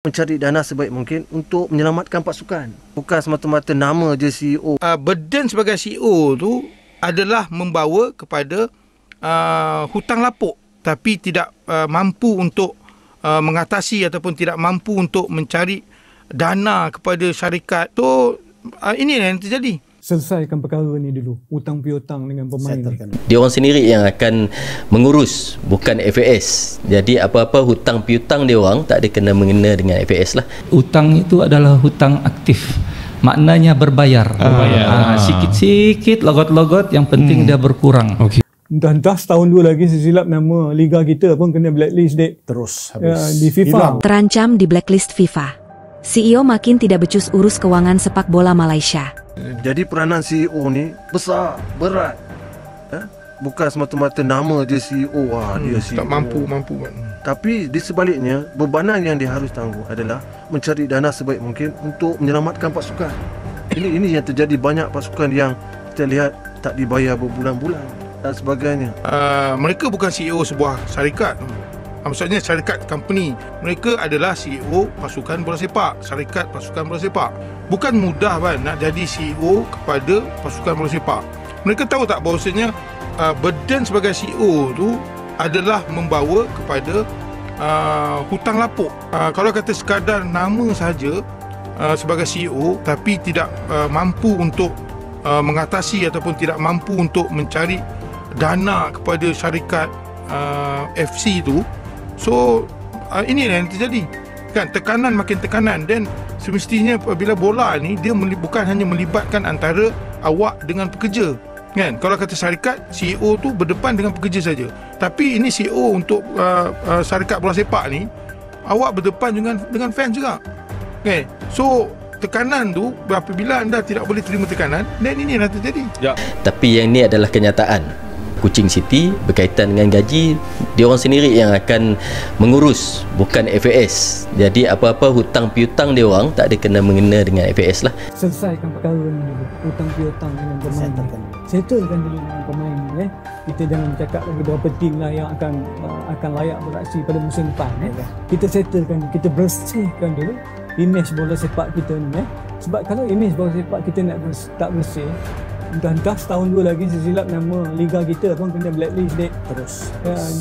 mencari dana sebaik mungkin untuk menyelamatkan pasukan. Bukan semata-mata nama je CEO. Burden sebagai CEO tu adalah membawa kepada hutang lapuk, tapi tidak mampu untuk mengatasi ataupun tidak mampu untuk mencari dana kepada syarikat. So ini yang terjadi. Selesaikan perkara ni dulu, hutang piutang dengan pemain. Dia orang sendiri yang akan mengurus, bukan FAS. Jadi apa-apa hutang piutang dia orang tak ada kena mengena dengan FAS lah. Hutang itu adalah hutang aktif, maknanya berbayar. Sikit-sikit logot-logot, yang penting dia berkurang. Dan dah setahun dua lagi sesilap nama liga kita pun kena blacklist dek. Terus habis. Di FIFA. Terancam di blacklist FIFA. CEO makin tidak becus urus keuangan sepak bola Malaysia. Jadi peranan CEO ni besar, berat. Bukan semata-mata nama je CEO. Dia CEO. Tak mampu. Tapi di sebaliknya, bebanan yang dia harus tanggung adalah mencari dana sebaik mungkin untuk menyelamatkan pasukan. Ini yang terjadi, banyak pasukan yang kita lihat tak dibayar berbulan-bulan dan sebagainya. Mereka bukan CEO sebuah syarikat. Maksudnya syarikat company. Mereka adalah CEO pasukan bola sepak, syarikat pasukan bola sepak. Bukan mudah kan nak jadi CEO kepada pasukan bola sepak. Mereka tahu tak bahawasanya burden sebagai CEO tu adalah membawa kepada hutang lapuk. Kalau kata sekadar nama saja sebagai CEO tapi tidak mampu untuk mengatasi ataupun tidak mampu untuk mencari dana kepada syarikat FC tu. So ini yang terjadi kan, tekanan makin tekanan. Dan semestinya apabila bola ni dia bukan hanya melibatkan antara awak dengan pekerja kan. Kalau kata syarikat, CEO tu berdepan dengan pekerja saja, tapi ini CEO untuk syarikat bola sepak ni, awak berdepan dengan fans juga kan. So tekanan tu, apabila anda tidak boleh terima tekanan, dan ini yang terjadi. Tapi yang ni adalah kenyataan. Kuching City berkaitan dengan gaji, dia orang sendiri yang akan mengurus, bukan FAS. Jadi apa-apa hutang piutang dia orang tak ada kena mengena dengan FAS lah. Selesaikan perkara ni dulu, hutang piutang dengan pemain. Settlekan dulu dengan pemain ni. Kita jangan cakap lagi berapa tim lah yang akan layak beraksi pada musim depan. Kita settlekan, kita bersihkan dulu imej bola sepak kita ni. Sebab kalau imej bola sepak kita tak bersih, dan dah setahun dua lagi sesilap nama liga kita pun kena blacklist dek. Terus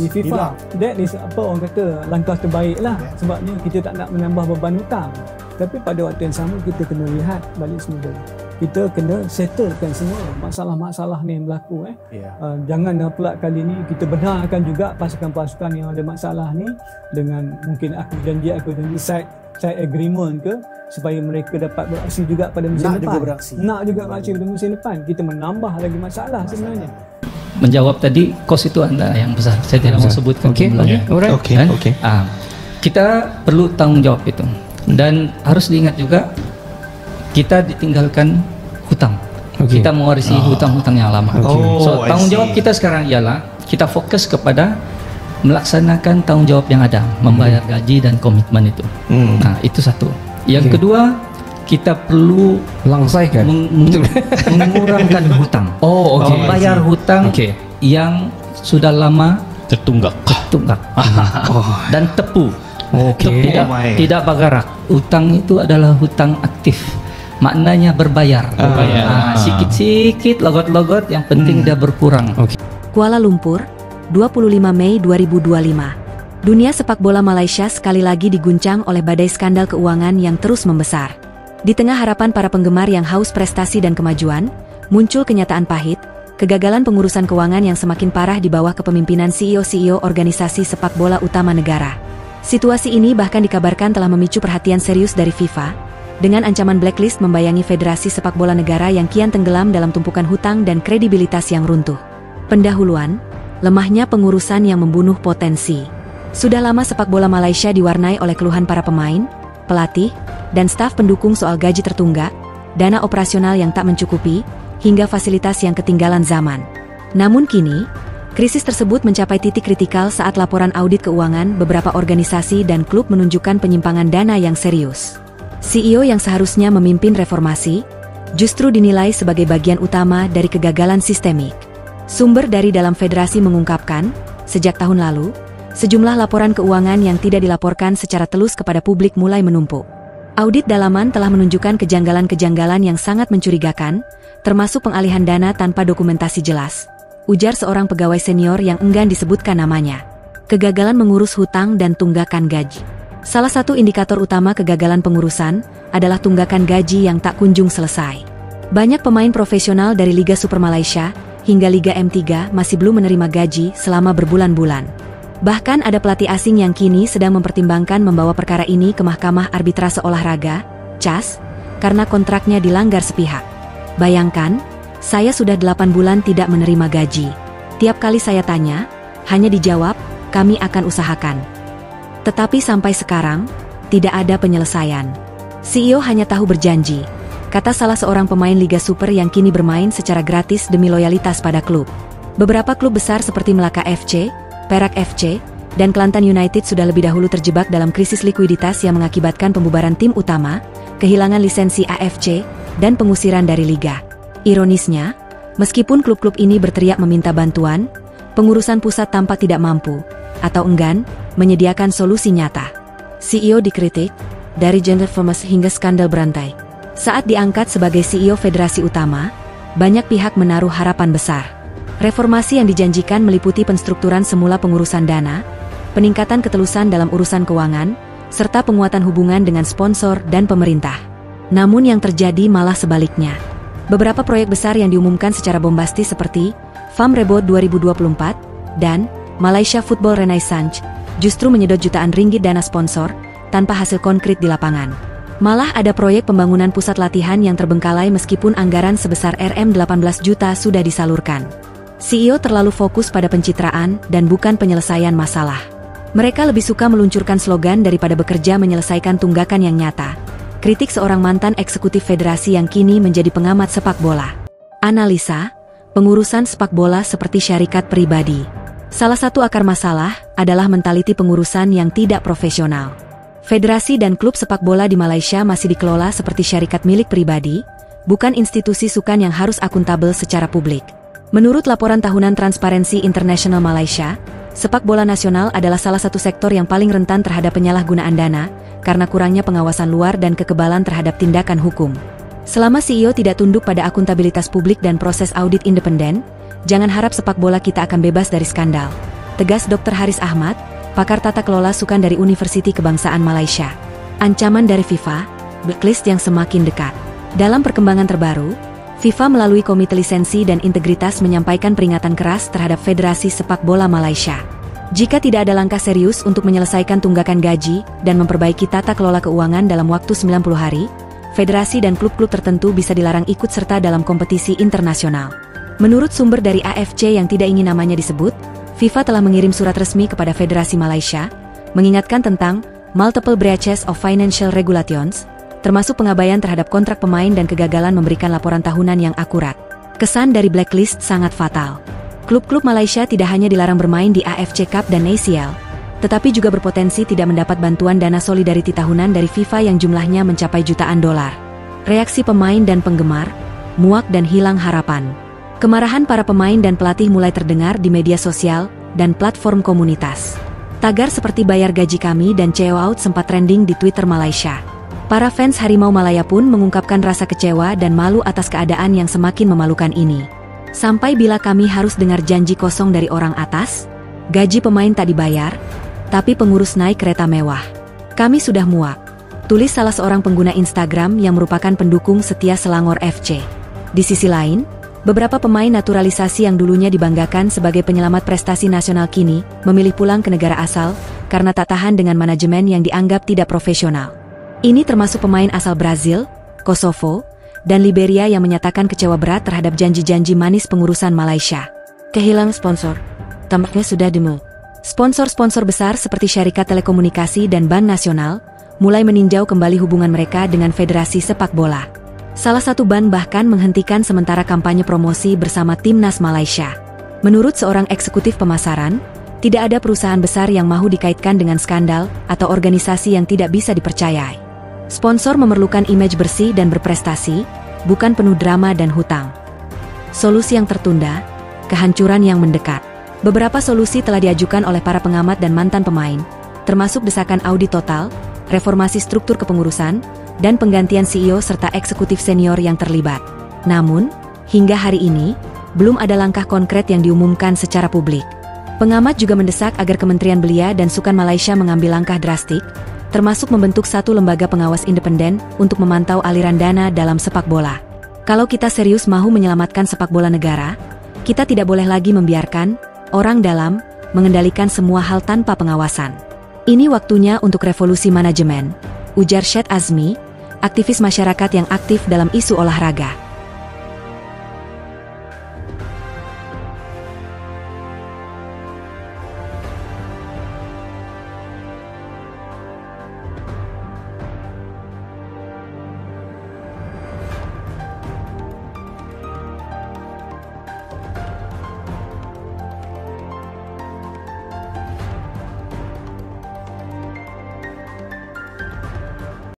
di FIFA. That is apa orang kata langkah terbaik lah. Sebabnya kita tak nak menambah beban hutang. Tapi pada waktu yang sama kita kena lihat balik semula. Kita kena settlekan semua masalah-masalah ni yang berlaku. Jangan pula kali ni kita benarkan juga pasukan-pasukan yang ada masalah ni dengan mungkin aku janji side agreement ke, supaya mereka dapat beraksi juga pada musim depan. Nak juga beraksi pada musim depan. Kita menambah lagi masalah sebenarnya. Menjawab tadi, kos itu anda yang besar. Saya tidak mau sebutkan jumlahnya. Kita perlu tanggung jawab itu. Dan harus diingat juga, kita ditinggalkan hutang. Kita mewarisi hutang-hutang yang lama. So tanggung jawab kita sekarang ialah kita fokus kepada melaksanakan tanggung jawab yang ada, membayar gaji dan komitmen itu. Nah, itu satu. Yang kedua, kita perlu langsaikan mengurangkan hutang. Membayar hutang yang sudah lama tertunggak. Dan tepu. Tidak bagarak. Hutang itu adalah hutang aktif, maknanya berbayar. Sikit-sikit logot-logot, yang penting dia berkurang. Kuala Lumpur, 25 Mei 2025. Dunia sepak bola Malaysia sekali lagi diguncang oleh badai skandal keuangan yang terus membesar. Di tengah harapan para penggemar yang haus prestasi dan kemajuan, muncul kenyataan pahit, kegagalan pengurusan keuangan yang semakin parah di bawah kepemimpinan CEO-CEO organisasi sepak bola utama negara. Situasi ini bahkan dikabarkan telah memicu perhatian serius dari FIFA, dengan ancaman blacklist membayangi federasi sepak bola negara yang kian tenggelam dalam tumpukan hutang dan kredibilitas yang runtuh. Pendahuluan, lemahnya pengurusan yang membunuh potensi. Sudah lama sepak bola Malaysia diwarnai oleh keluhan para pemain, pelatih, dan staf pendukung soal gaji tertunggak, dana operasional yang tak mencukupi, hingga fasilitas yang ketinggalan zaman. Namun kini, krisis tersebut mencapai titik kritikal saat laporan audit keuangan beberapa organisasi dan klub menunjukkan penyimpangan dana yang serius. CEO yang seharusnya memimpin reformasi, justru dinilai sebagai bagian utama dari kegagalan sistemik. Sumber dari dalam federasi mengungkapkan, sejak tahun lalu, Sejumlah laporan keuangan yang tidak dilaporkan secara telus kepada publik mulai menumpuk. Audit dalaman telah menunjukkan kejanggalan-kejanggalan yang sangat mencurigakan, termasuk pengalihan dana tanpa dokumentasi jelas, ujar seorang pegawai senior yang enggan disebutkan namanya. Kegagalan mengurus hutang dan tunggakan gaji. Salah satu indikator utama kegagalan pengurusan adalah tunggakan gaji yang tak kunjung selesai. Banyak pemain profesional dari Liga Super Malaysia hingga Liga M3 masih belum menerima gaji selama berbulan-bulan. Bahkan ada pelatih asing yang kini sedang mempertimbangkan membawa perkara ini ke Mahkamah Arbitrase Olahraga, CAS, karena kontraknya dilanggar sepihak. Bayangkan, saya sudah 8 bulan tidak menerima gaji. Tiap kali saya tanya, hanya dijawab, kami akan usahakan. Tetapi sampai sekarang, tidak ada penyelesaian. CEO hanya tahu berjanji, kata salah seorang pemain Liga Super yang kini bermain secara gratis demi loyalitas pada klub. Beberapa klub besar seperti Melaka FC, Perak FC, dan Kelantan United sudah lebih dahulu terjebak dalam krisis likuiditas yang mengakibatkan pembubaran tim utama, kehilangan lisensi AFC, dan pengusiran dari liga. Ironisnya, meskipun klub-klub ini berteriak meminta bantuan, pengurusan pusat tampak tidak mampu, atau enggan, menyediakan solusi nyata. CEO dikritik, dari gender famous hingga skandal berantai. Saat diangkat sebagai CEO Federasi Utama, banyak pihak menaruh harapan besar. Reformasi yang dijanjikan meliputi penstrukturan semula pengurusan dana, peningkatan ketelusan dalam urusan keuangan, serta penguatan hubungan dengan sponsor dan pemerintah. Namun yang terjadi malah sebaliknya. Beberapa proyek besar yang diumumkan secara bombastis seperti FAM Rebot 2024 dan Malaysia Football Renaissance justru menyedot jutaan ringgit dana sponsor tanpa hasil konkret di lapangan. Malah ada proyek pembangunan pusat latihan yang terbengkalai meskipun anggaran sebesar Rm18 juta sudah disalurkan. CEO terlalu fokus pada pencitraan dan bukan penyelesaian masalah. Mereka lebih suka meluncurkan slogan daripada bekerja menyelesaikan tunggakan yang nyata. Kritik seorang mantan eksekutif federasi yang kini menjadi pengamat sepak bola. Analisa, pengurusan sepak bola seperti syarikat pribadi. Salah satu akar masalah adalah mentaliti pengurusan yang tidak profesional. Federasi dan klub sepak bola di Malaysia masih dikelola seperti syarikat milik pribadi, bukan institusi sukan yang harus akuntabel secara publik. Menurut laporan tahunan Transparency International Malaysia, sepak bola nasional adalah salah satu sektor yang paling rentan terhadap penyalahgunaan dana, karena kurangnya pengawasan luar dan kekebalan terhadap tindakan hukum. Selama CEO tidak tunduk pada akuntabilitas publik dan proses audit independen, jangan harap sepak bola kita akan bebas dari skandal. Tegas Dr. Haris Ahmad, pakar tata kelola sukan dari Universiti Kebangsaan Malaysia. Ancaman dari FIFA, blacklist yang semakin dekat. Dalam perkembangan terbaru, FIFA melalui Komite Lisensi dan Integritas menyampaikan peringatan keras terhadap Federasi Sepak Bola Malaysia. Jika tidak ada langkah serius untuk menyelesaikan tunggakan gaji dan memperbaiki tata kelola keuangan dalam waktu 90 hari, federasi dan klub-klub tertentu bisa dilarang ikut serta dalam kompetisi internasional. Menurut sumber dari AFC yang tidak ingin namanya disebut, FIFA telah mengirim surat resmi kepada Federasi Malaysia, mengingatkan tentang multiple breaches of financial regulations, termasuk pengabaian terhadap kontrak pemain dan kegagalan memberikan laporan tahunan yang akurat. Kesan dari blacklist sangat fatal. Klub-klub Malaysia tidak hanya dilarang bermain di AFC Cup dan ACL, tetapi juga berpotensi tidak mendapat bantuan dana solidarity tahunan dari FIFA yang jumlahnya mencapai jutaan dolar. Reaksi pemain dan penggemar, muak dan hilang harapan. Kemarahan para pemain dan pelatih mulai terdengar di media sosial dan platform komunitas. Tagar seperti bayar gaji kami dan CEO out sempat trending di Twitter Malaysia. Para fans Harimau Malaya pun mengungkapkan rasa kecewa dan malu atas keadaan yang semakin memalukan ini. Sampai bila kami harus dengar janji kosong dari orang atas? Gaji pemain tak dibayar, tapi pengurus naik kereta mewah. Kami sudah muak, tulis salah seorang pengguna Instagram yang merupakan pendukung setia Selangor FC. Di sisi lain, beberapa pemain naturalisasi yang dulunya dibanggakan sebagai penyelamat prestasi nasional kini memilih pulang ke negara asal karena tak tahan dengan manajemen yang dianggap tidak profesional. Ini termasuk pemain asal Brazil, Kosovo, dan Liberia yang menyatakan kecewa berat terhadap janji-janji manis pengurusan Malaysia. Kehilangan sponsor, tampaknya sudah demo. Sponsor-sponsor besar seperti Syarikat Telekomunikasi dan Bank Nasional mulai meninjau kembali hubungan mereka dengan Federasi Sepak Bola. Salah satu bank bahkan menghentikan sementara kampanye promosi bersama Timnas Malaysia. Menurut seorang eksekutif pemasaran, tidak ada perusahaan besar yang mahu dikaitkan dengan skandal atau organisasi yang tidak bisa dipercayai. Sponsor memerlukan image bersih dan berprestasi, bukan penuh drama dan hutang. Solusi yang tertunda, kehancuran yang mendekat. Beberapa solusi telah diajukan oleh para pengamat dan mantan pemain, termasuk desakan audit total, reformasi struktur kepengurusan, dan penggantian CEO serta eksekutif senior yang terlibat. Namun, hingga hari ini, belum ada langkah konkret yang diumumkan secara publik. Pengamat juga mendesak agar Kementerian Belia dan Sukan Malaysia mengambil langkah drastik, termasuk membentuk satu lembaga pengawas independen untuk memantau aliran dana dalam sepak bola. Kalau kita serius mahu menyelamatkan sepak bola negara, kita tidak boleh lagi membiarkan orang dalam mengendalikan semua hal tanpa pengawasan. Ini waktunya untuk revolusi manajemen, ujar Syed Azmi, aktivis masyarakat yang aktif dalam isu olahraga.